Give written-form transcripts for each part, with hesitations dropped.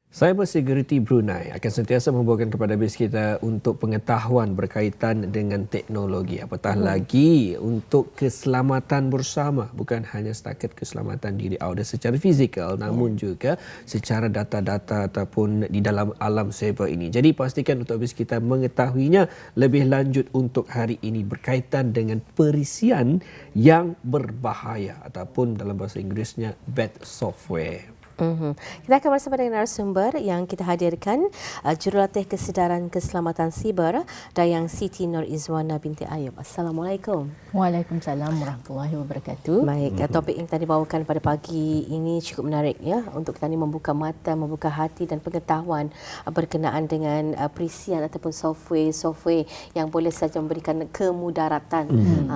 Cyber Security Brunei akan sentiasa membawakan kepada base kita untuk pengetahuan berkaitan dengan teknologi. Apatah lagi untuk keselamatan bersama. Bukan hanya setakat keselamatan diri awak secara fizikal, namun juga secara data-data ataupun di dalam alam cyber ini. Jadi pastikan untuk base kita mengetahuinya lebih lanjut untuk hari ini berkaitan dengan perisian yang berbahaya ataupun dalam bahasa Inggerisnya bad software. Kita akan bersama dengan narasumber yang kita hadirkan, Jurulatih Kesedaran Keselamatan Siber, Dayang Siti Nur Izwana binti Ayub. Assalamualaikum. Waalaikumsalam warahmatullahi wabarakatuh. Baik, topik yang tadi bawakan pada pagi ini cukup menarik ya, untuk kita ni membuka mata, membuka hati dan pengetahuan berkenaan dengan perisian ataupun software yang boleh saja memberikan kemudaratan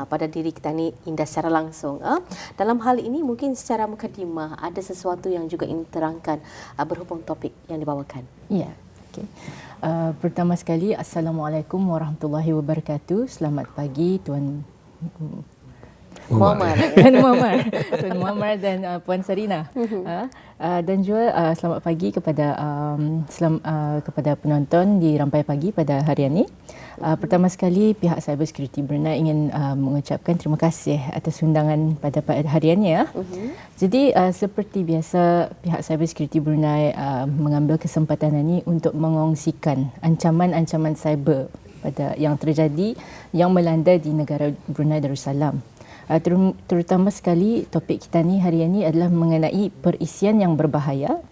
pada diri kita ni indah secara langsung. Dalam hal ini mungkin secara mukadimah ada sesuatu yang juga ingin terangkan berhubung topik yang dibawakan. Ya, okey. Pertama sekali, Assalamualaikum warahmatullahi wabarakatuh. Selamat pagi Tuan Muhammad. Tuan Muhammad dan Puan Sarina. Dan juga selamat pagi kepada penonton di Rampai Pagi pada hari ini. Pertama sekali, pihak Cyber Security Brunei ingin mengucapkan terima kasih atas undangan pada hari ini ya. Jadi seperti biasa, pihak Cyber Security Brunei mengambil kesempatan ini untuk mengongsikan ancaman-ancaman cyber yang terjadi yang melanda di negara Brunei Darussalam. Terutama sekali topik kita ni hari ini adalah mengenai perisian yang berbahaya.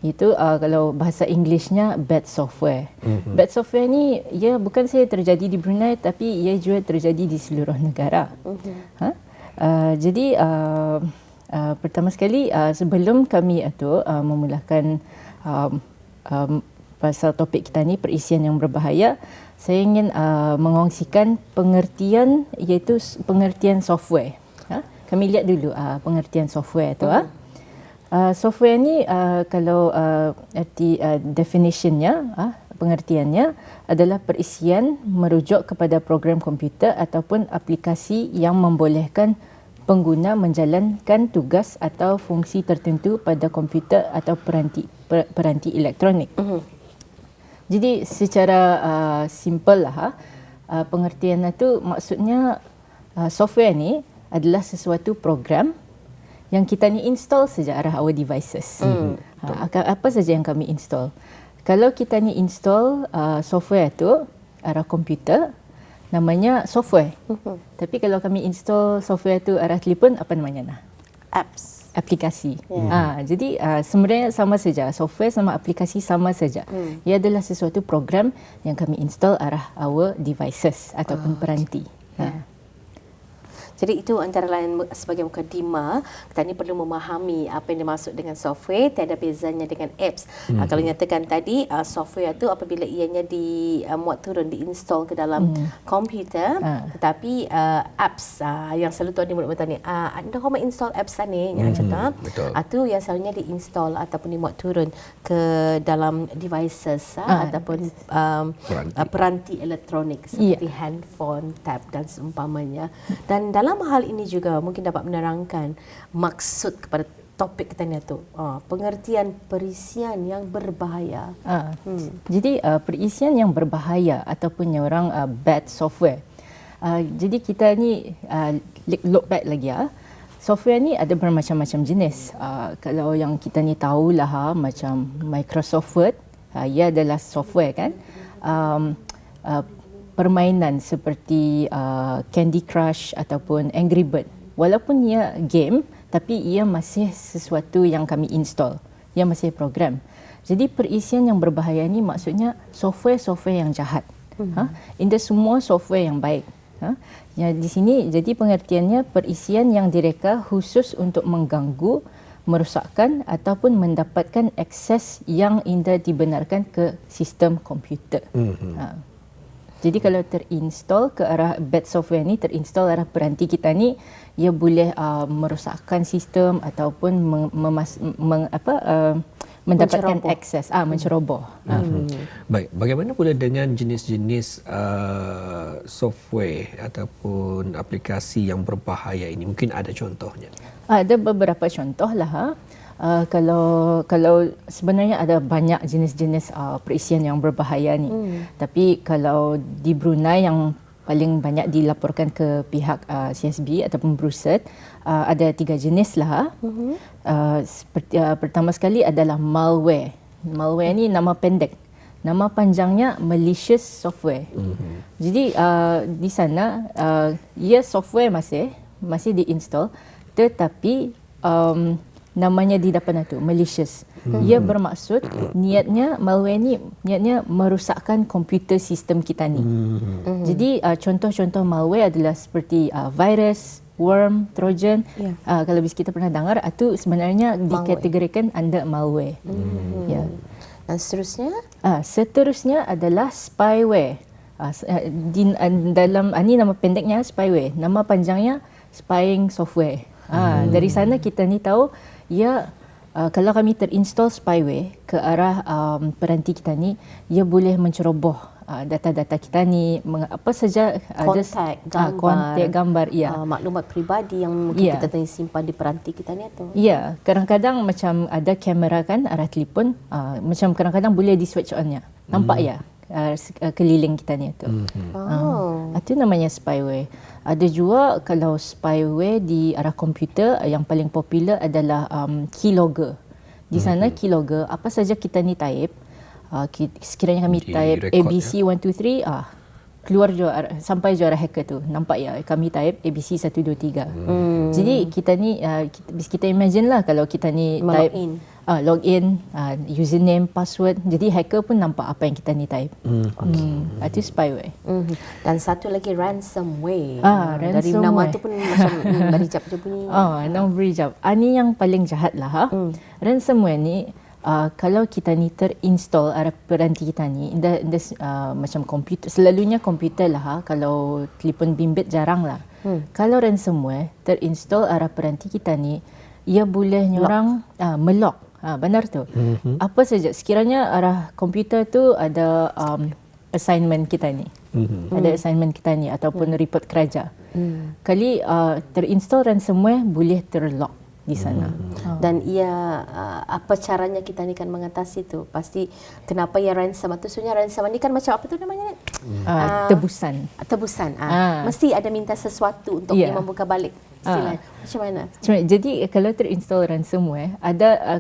Itu kalau bahasa Englishnya bad software. Bad software ni ia bukan saja terjadi di Brunei, tapi ia juga terjadi di seluruh negara. Jadi pertama sekali sebelum kami memulakan pasal topik kita ni perisian yang berbahaya, saya ingin mengongsikan pengertian, iaitu pengertian software. Kami lihat dulu pengertian software tu. Software ni kalau arti definitionnya, pengertiannya adalah perisian merujuk kepada program komputer ataupun aplikasi yang membolehkan pengguna menjalankan tugas atau fungsi tertentu pada komputer atau peranti elektronik. Jadi secara simple lah, pengertian itu maksudnya software ni adalah sesuatu program yang kita ni install saja arah our devices. Apa saja yang kami install. Kalau kita ni install software tu arah komputer, namanya software. Tapi kalau kami install software tu arah telefon, apa namanya? Aplikasi. Jadi sebenarnya sama saja, software sama aplikasi sama saja. Ia adalah sesuatu program yang kami install arah our devices ataupun peranti. Jadi itu antara lain sebagai mukadimah, kita ni perlu memahami apa yang dimaksud dengan software, tiada bezanya dengan apps. Kalau nyatakan tadi, software tu apabila ianya dimuat turun, diinstall ke dalam komputer, tetapi apps yang selalu tuan di mulut-mulut ni, anda kau install apps ni, yang cakap, itu yang selalunya diinstall ataupun dimuat turun ke dalam devices ataupun peranti elektronik seperti handphone, tab dan seumpamanya. Dan dalam hal ini juga mungkin dapat menerangkan maksud kepada topik kita ni tu, pengertian perisian yang berbahaya. Jadi perisian yang berbahaya ataupun yang orang bad software. Jadi kita ni look back lagi software ni ada bermacam-macam jenis. Kalau yang kita ni tahulah macam Microsoft Word, ia adalah software kan. Permainan seperti Candy Crush ataupun Angry Bird. Walaupun ia game, tapi ia masih sesuatu yang kami install. Ia masih program. Jadi perisian yang berbahaya ni maksudnya software-software yang jahat. Ini semua software yang baik. Ya, di sini jadi pengertiannya perisian yang direka khusus untuk mengganggu, merosakkan ataupun mendapatkan akses yang tidak dibenarkan ke sistem komputer. Jadi kalau terinstall ke arah bad software ni, terinstall arah peranti kita ni, ia boleh merosakkan sistem ataupun mendapatkan akses, menceroboh. Baik, bagaimana pula dengan jenis-jenis software ataupun aplikasi yang berbahaya ini? Mungkin ada contohnya. Ada beberapa contoh lah. Kalau sebenarnya ada banyak jenis-jenis perisian yang berbahaya ni. Tapi kalau di Brunei yang paling banyak dilaporkan ke pihak CSB ataupun Bruset, ada 3 jenis lah. Pertama sekali adalah malware. Malware ni nama pendek. Nama panjangnya malicious software. Jadi di sana ia software masih diinstal, tetapi namanya di depan itu malicious. Ia bermaksud malware ni niatnya merosakkan komputer sistem kita ni. Jadi contoh-contoh malware adalah seperti virus, worm, trojan. Kalau kita pernah dengar, itu sebenarnya dikategorikan under malware. Ya. Dan seterusnya? Seterusnya adalah spyware. Dalam ini nama pendeknya spyware, nama panjangnya spying software. Dari sana kita ni tahu, kalau kami terinstall spyware ke arah peranti kita ni, ia boleh menceroboh data-data kita ni, apa saja kontak, gambar, maklumat peribadi yang mungkin kita tengah simpan di peranti kita ni atau? Ya, kadang-kadang macam ada kamera kan arah telefon, macam kadang-kadang boleh di switch on-nya. Nampak keliling kita ni tu. Itu namanya spyware. Ada juga kalau spyware di arah komputer, yang paling popular adalah keylogger. Di sana keylogger, apa saja kita ni type, sekiranya kami type ABC 123, keluar juga sampai juara hacker tu. Nampak kami type ABC 123. Jadi kita ni kita imagine lah kalau kita ni type login, username, password. Jadi hacker pun nampak apa yang kita ni type. Itu spyware. Dan satu lagi ransomware. Ransomware. Dari nama tu pun macam berijap je bunyi. Nama berijap. Ini yang paling jahat lah. Ransomware ni kalau kita ni terinstall arah peranti kita ni, macam komputer, selalunya komputer lah. Kalau telefon bimbit jarang lah. Kalau ransomware terinstall arah peranti kita ni, ia boleh nyorang melock. Benar tu. Apa saja sekiranya arah komputer tu ada assignment kita ni. Ada assignment kita ni ataupun report kerja. Kali terinstall ransomware boleh terlock di sana. Dan apa caranya kita ni kan mengatasi tu? Pasti kenapa ransom tu? Sebenarnya ransom ni kan macam apa tu namanya? Tebusan. Tebusan. Mesti ada minta sesuatu untuk dia membuka balik. Macam mana? Jadi kalau terinstall ransomware,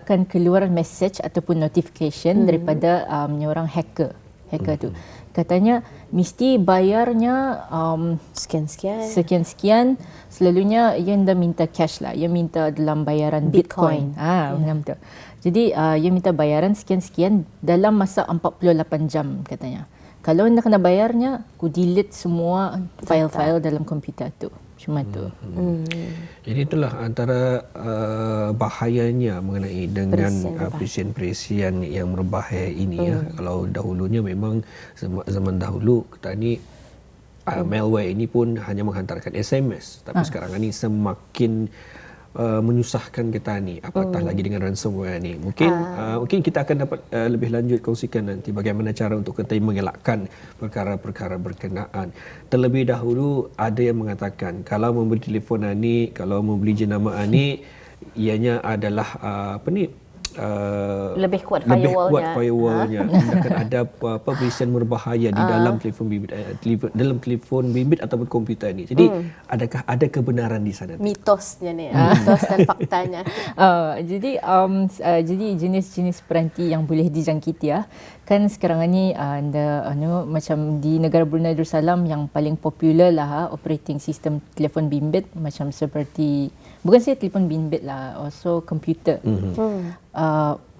akan keluar message ataupun notification daripada orang hacker tu. Katanya mesti bayarnya sekian-sekian. Selalunya ia dah minta cash lah. Ia minta dalam bayaran Bitcoin. Betul. Jadi ia minta bayaran sekian-sekian dalam masa 48 jam katanya. Kalau anda kena bayarnya, ku delete semua file-file dalam komputer tu. Cuma tu. Jadi itulah antara bahayanya mengenai dengan perisian-perisian yang berbahaya ini. Kalau dahulunya memang zaman dahulu kita ni malware ini pun hanya menghantarkan SMS, tapi sekarang ini semakin menyusahkan kita ni, apatah lagi dengan ransomware ni. Mungkin kita akan dapat lebih lanjut kongsikan nanti bagaimana cara untuk kita mengelakkan perkara-perkara berkenaan. Terlebih dahulu ada yang mengatakan kalau membeli telefon ni, kalau membeli jenama ni, ianya adalah lebih kuat firewallnya. Akan ada perisian berbahaya di dalam telefon bimbit ataupun komputer ni. Jadi adakah ada kebenaran di sana? Mitosnya ni, mitos dan faktanya. Jadi jenis-jenis peranti yang boleh dijangkiti kan sekarang ni macam di negara Brunei Darussalam yang paling popular lah operating system telefon bimbit, macam seperti bukan saja telefon bimbit lah, also komputer.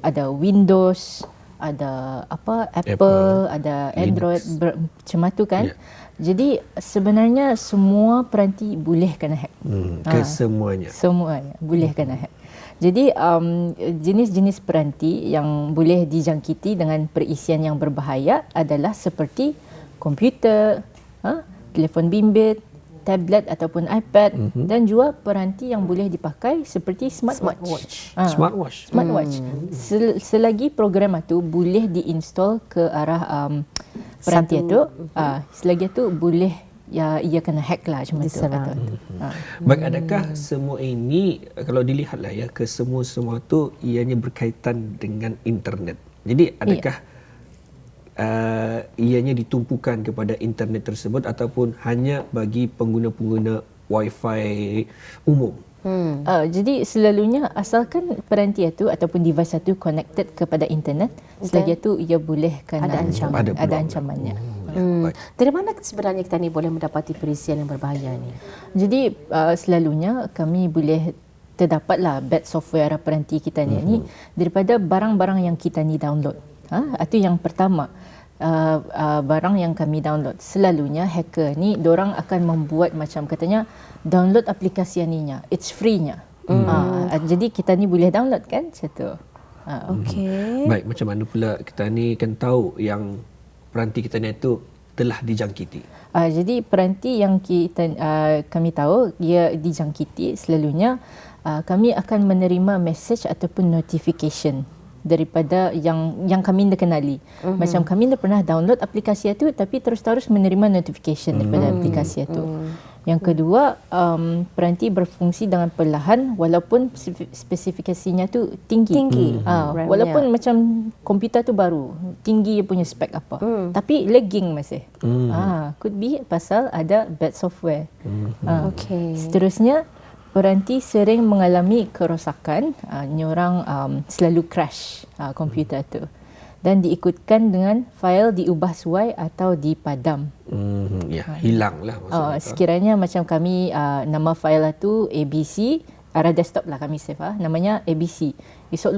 Ada Windows, ada Apple, ada Android, macam tu kan. Jadi sebenarnya semua peranti boleh kena hack. Semuanya boleh kena hack. Jadi jenis-jenis peranti yang boleh dijangkiti dengan perisian yang berbahaya adalah seperti komputer, telefon bimbit, tablet ataupun iPad, dan juga peranti yang boleh dipakai seperti smartwatch. Selagi program itu boleh diinstal ke arah peranti itu, selagi itu boleh ia kena hack lah macam tu. Diserang. Baik, adakah semua ini kalau dilihatlah ya, kesemua tu ianya berkaitan dengan internet. Jadi adakah ianya ditumpukan kepada internet tersebut ataupun hanya bagi pengguna-pengguna Wi-Fi umum? Jadi selalunya asalkan peranti itu ataupun device itu connected kepada internet, selagi itu ia boleh kena ada ancamannya. Baik. Dari mana sebenarnya kita ni boleh mendapati perisian yang berbahaya ni? Jadi selalunya kami boleh terdapatlah bad software peranti kita ni daripada barang-barang yang kita ni download. Itu yang pertama. Barang yang kami download, selalunya hacker ni dorang akan membuat macam katanya download aplikasi ininya, it's free-nya. Jadi kita ni boleh download kan macam tu. Okey. Baik, macam mana pula kita ni kan tahu yang peranti kita ni itu telah dijangkiti? Jadi peranti yang kami tahu ia dijangkiti, selalunya kami akan menerima message ataupun notification daripada yang kami dah kenali. Macam kami dah pernah download aplikasi itu tapi terus-terus menerima notification daripada aplikasi itu. Yang kedua, peranti berfungsi dengan perlahan walaupun spesifikasinya tu tinggi. Walaupun macam komputer tu baru, tinggi punya spek apa. Tapi lagging masih. Could be pasal ada bad software. Okey. Seterusnya, peranti sering mengalami kerosakan, nyorang selalu crash komputer tu dan diikutkan dengan fail diubah suai atau dipadam. Hilanglah maksudnya. Sekiranya macam kami nama fail itu ABC, arah desktop lah kami save namanya ABC. Esok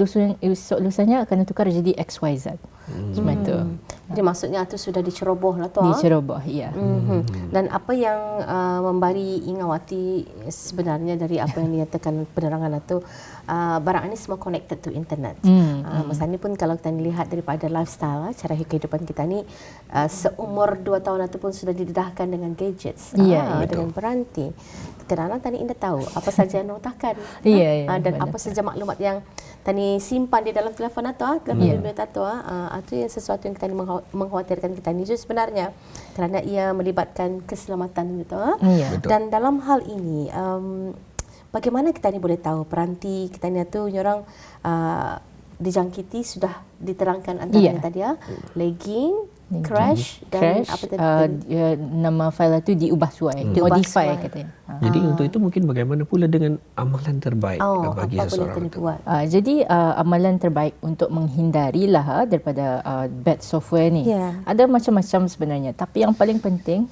lusanya akan tukar jadi XYZ. Macam tu. Jadi maksudnya itu sudah diceroboh lah tu. Diceroboh, ya. Dan apa yang memberi Ingawati sebenarnya dari apa yang dinyatakan penerangan itu, barang ini semua connected to internet. Masa ni pun kalau kita lihat daripada lifestyle, cara kehidupan kita ni, seumur 2 tahun itu pun sudah didedahkan dengan gadgets, dengan peranti. Kerana tadi Indah tahu apa saja yang notakan dan apa saja maklumat yang tadi simpan di dalam telefon atau telefon bimbit atau itu yang sesuatu yang kita mengkhawatirkan kita ni sebenarnya kerana ia melibatkan keselamatan gitu. Dan dalam hal ini bagaimana kita ni boleh tahu peranti kita ni tu orang dijangkiti sudah diterangkan antaranya tadi lagging, crash dan apa tadi nama file itu diubah suai, modify katanya. Jadi untuk itu mungkin bagaimana pula dengan amalan terbaik bagi seseorang itu? Jadi amalan terbaik untuk menghindarilah daripada bad software ni. Ada macam-macam sebenarnya, tapi yang paling penting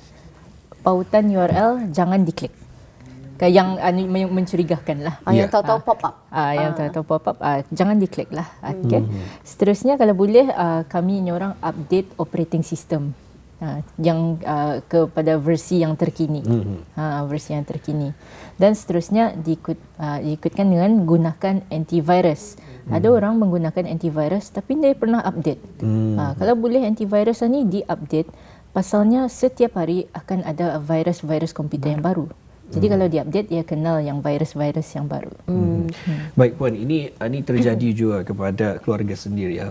pautan URL jangan diklik. Yang mencurigakan lah. Yang tahu-tahu pop up. Yang tahu-tahu pop up, jangan diklik lah. Okay. Seterusnya kalau boleh kami orang update operating system yang kepada versi yang terkini. Versi yang terkini. Dan seterusnya diikutkan dengan gunakan antivirus. Ada orang menggunakan antivirus tapi dia pernah update. Kalau boleh antivirus ni di-update, pasalnya setiap hari akan ada virus-virus komputer yang baru. Jadi kalau diupdate, ia kenal yang virus-virus yang baru. Baik Puan, ini terjadi juga kepada keluarga sendiri ya.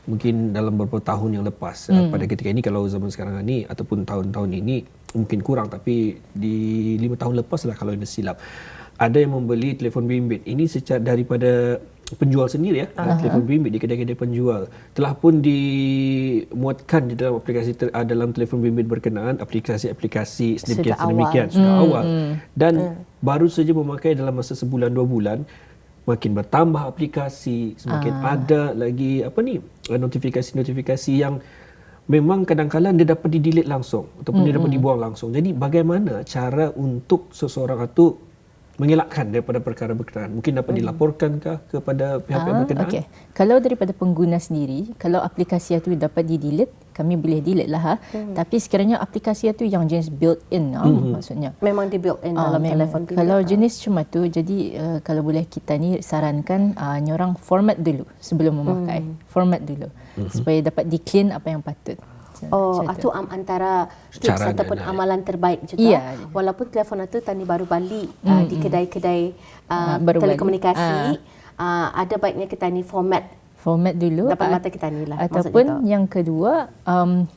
Mungkin dalam beberapa tahun yang lepas pada ketika ini, kalau zaman sekarang ini ataupun tahun-tahun ini mungkin kurang, tapi di 5 tahun lepas lah kalau tidak silap, ada yang membeli telefon bimbit ini secara daripada penjual sendiri ya, telefon bimbit di kedai-kedai penjual telah pun dimuatkan di dalam aplikasi dalam telefon bimbit berkenaan aplikasi-aplikasi sedemikian sudah awal dan baru saja memakai dalam masa sebulan 2 bulan makin bertambah aplikasi, semakin ada lagi notifikasi-notifikasi yang memang kadang-kadang dia dapat di-delete langsung ataupun dia dapat dibuang langsung. Jadi bagaimana cara untuk seseorang itu mengelakkan daripada perkara berkenaan? Mungkin dapat dilaporkankah kepada pihak-pihak berkenaan? Okay. Kalau daripada pengguna sendiri, kalau aplikasi itu dapat di-delete, kami boleh delete lah. Tapi sekiranya aplikasi itu yang jenis built-in, maksudnya. Memang di built-in dalam telefon bimbit. Kalau jenis cuma tu, jadi kalau boleh kita ni sarankan orang format dulu sebelum memakai. Format dulu. Supaya dapat di-clean apa yang patut. Itu antara tips ataupun amalan terbaik juga. Walaupun telefon itu tadi baru balik di kedai-kedai telekomunikasi, ada baiknya kita ni format Format dulu. Dapat mata kita ni lah. Ataupun yang kedua,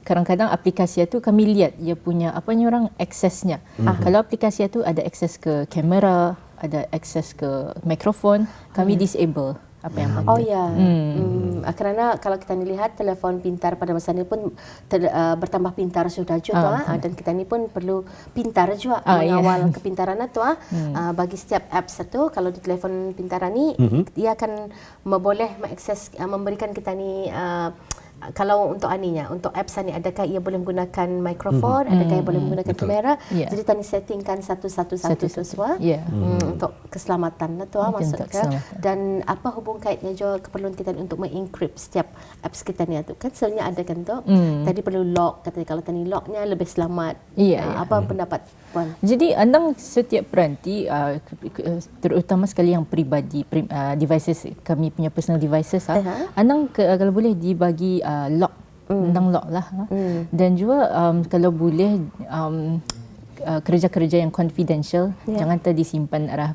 kadang-kadang aplikasi itu kami lihat dia punya orang aksesnya. Kalau aplikasi itu ada akses ke kamera, ada akses ke mikrofon, kami disable apa yang panggil. Oh ya. Kerana kalau kita lihat telefon pintar pada masa ini pun bertambah pintar sudah juga dan kita ni pun perlu pintar juga mengawal kepintaran itu bagi setiap apps itu. Kalau di telefon pintaran ni dia akan boleh mengakses memberikan kita ni kalau untuk aninya, untuk apps ni, adakah ia boleh menggunakan mikrofon, adakah ia boleh menggunakan kamera. Jadi tadi settingkan satu-satu semua untuk keselamatan tu maksudnya. Dan apa hubung kaitnya juga keperluan kita untuk mengencrypt setiap apps kita ni tu. Kan sebenarnya ada kan tu. Tadi perlu lock, katanya kalau tadi locknya lebih selamat. Apa pendapat Puan? Jadi andang setiap peranti terutama sekali yang peribadi devices, kami punya personal devices andang kalau boleh dibagi lock, tentang lock lah. Dan juga kalau boleh kerja-kerja yang confidential jangan terdisimpan arah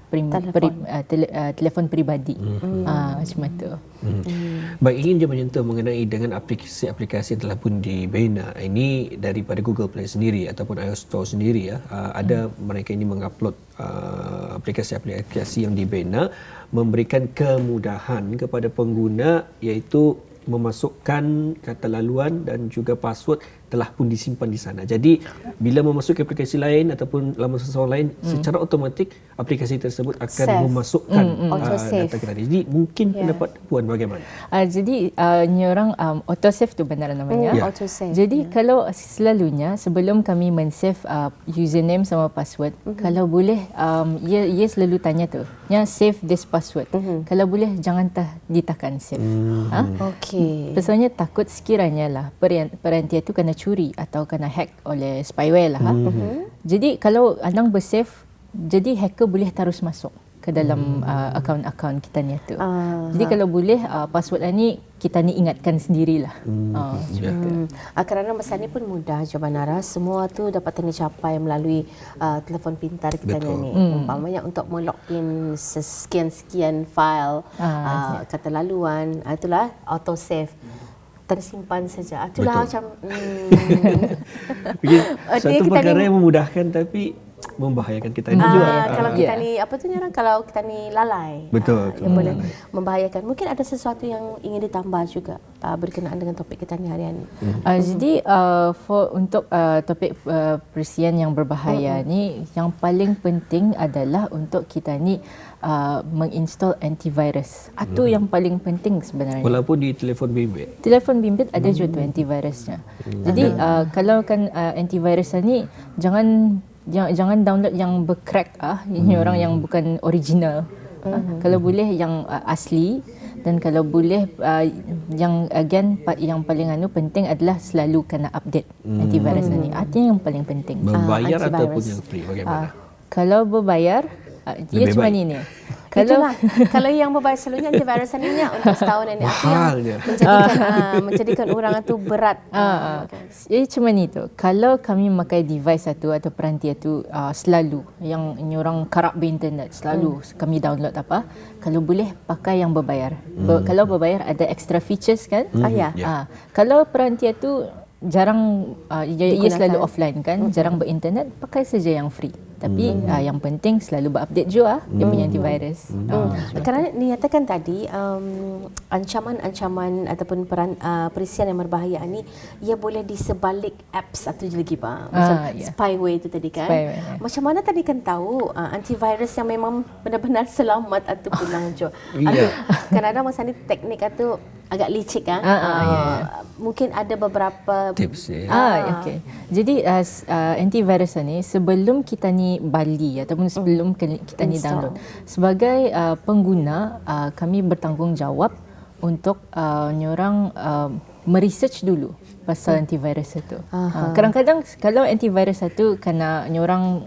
telefon peribadi. Macam itu. Baik, ingin je menyentuh mengenai dengan aplikasi-aplikasi yang telah pun dibina. Ini daripada Google Play sendiri ataupun iOS Store sendiri ada mereka ini mengupload aplikasi-aplikasi yang dibina, memberikan kemudahan kepada pengguna iaitu memasukkan kata laluan dan juga password telah pun disimpan di sana. Jadi bila memasuki aplikasi lain ataupun laman seseorang lain, secara automatik aplikasi tersebut akan memasukkan data kita. Jadi mungkin pendapat Puan bagaimana? Jadi orang autosave tu benar namanya. Autosave. Jadi kalau selalunya sebelum kami men-save username sama password, kalau boleh ia selalu tanya tu, save this password. Kalau boleh jangan ditekan save. Okey. Pasalnya takut sekiranya lah peranti itu kena curi atau kena hack oleh spyware lah. Jadi kalau andang bersave, jadi hacker boleh terus masuk ke dalam akaun-akaun kita ni tu. Jadi kalau boleh password ni kita ni ingatkan sendirilah. Kerana masa ni pun mudah je Banara, semua tu dapat tercapai melalui telefon pintar kita ni. Umpamanya untuk melogin sekian-sekian file kata laluan, itulah auto save. Tersimpan saja. Itulah macam satu perkara yang memudahkan tapi membahayakan kita juga. Kalau kita ni kalau kita ni lalai. Betul. Yang boleh membahayakan. Mungkin ada sesuatu yang ingin ditambah juga berkenaan dengan topik kita ni hari ini. Jadi untuk topik perisian yang berbahaya ni, yang paling penting adalah untuk kita ni menginstall antivirus. Itu yang paling penting sebenarnya. Walaupun di telefon bimbit. Telefon bimbit ada juga tu antivirusnya. Jadi kalau kan antivirus ni jangan download yang bercrack ini orang yang bukan original. Kalau boleh yang asli, dan kalau boleh yang yang paling penting adalah selalu kena update antivirus ni. Itu yang paling penting. Berbayar ataupun yang free, bagaimana? Kalau berbayar dia cuma ni. Kalau yang berbayar selalunya antivirus ni untuk setahun ini, itu yang menjadikan orang itu berat. Jadi cuma ni tu. Kalau kami memakai device satu atau peranti itu selalu yang orang kerap berinternet, selalu kami download kalau boleh pakai yang berbayar. Kalau berbayar ada extra features kan? Kalau peranti itu jarang ia selalu offline kan, jarang berinternet, pakai saja yang free. Tapi yang penting selalu berupdate juga dia punya antivirus. Kerana dinyatakan tadi ancaman-ancaman ataupun perisian yang berbahaya ni ia boleh di sebalik apps atau lagi macam spyware itu tadi kan. Macam mana tadi kan tahu antivirus yang memang benar-benar selamat atau pulang jo. Kadang-kadang masa ni teknik itu agak licik mungkin ada beberapa tips okey. Jadi antivirus ni sebelum kita ni bali ataupun sebelum kita ni download, sebagai pengguna kami bertanggungjawab untuk orang meresearch dulu pasal antivirus itu. Kadang-kadang kalau antivirus itu kena orang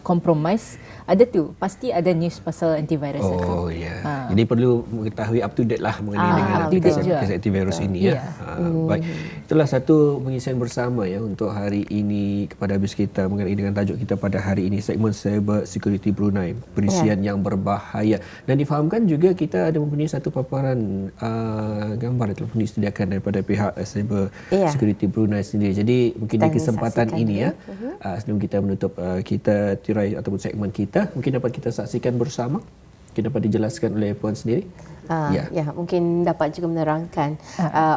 compromise, ada tu pasti ada news pasal antivirus tu. Oh ya. Jadi perlu mengetahui up to date lah mengenai dengan aplikasi antivirus ini ya. Baik. Itulah satu pengisian bersama ya untuk hari ini kepada habis kita mengenai dengan tajuk kita pada hari ini, segmen Cyber Security Brunei, perisian yang berbahaya. Dan difahamkan juga kita ada mempunyai satu paparan gambar yang telah pun disediakan daripada pihak Cyber Security Brunei sendiri. Jadi mungkin di kesempatan ini ya, sebelum kita menutup kita tirai ataupun segmen kita, mungkin dapat kita saksikan bersama. Mungkin dapat dijelaskan oleh Puan sendiri. Ya, mungkin dapat juga menerangkan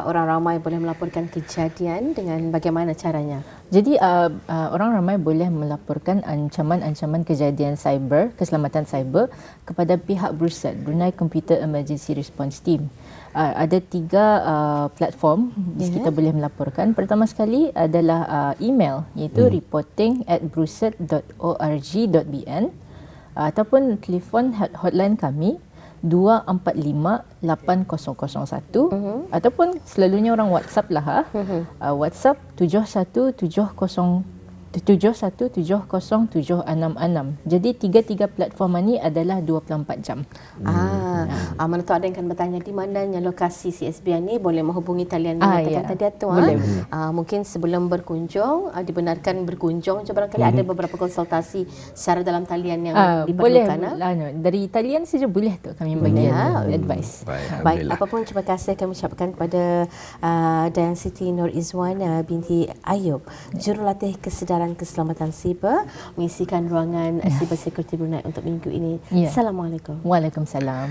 orang ramai boleh melaporkan kejadian dengan bagaimana caranya. Jadi orang ramai boleh melaporkan ancaman-ancaman kejadian cyber, keselamatan cyber kepada pihak BRUSET, Brunei Computer Emergency Response Team. Ada 3 platform kita boleh melaporkan. Pertama sekali adalah email, iaitu reporting@bruset.org.bn, ataupun telefon hotline kami 245-8001, ataupun selalunya orang WhatsApp lah. WhatsApp 71707666. Jadi 3 platform ini adalah 24 jam. Mana tu ada yang akan bertanya di mananya lokasi CSB ni, boleh menghubungi talian yang tadi tu. Mungkin sebelum berkunjung, dibenarkan berkunjung. Barangkali ada beberapa konsultasi secara dalam talian yang diperlukan. Boleh, dari talian saja boleh tu kami bagi advice. Baik, apapun terima kasih kami ucapkan kepada Dayan Siti Nur Izwan binti Ayub, jurulatih kesedaran keselamatan siber, mengisikan ruangan Cyber Security Brunei untuk minggu ini. Assalamualaikum. Waalaikumsalam.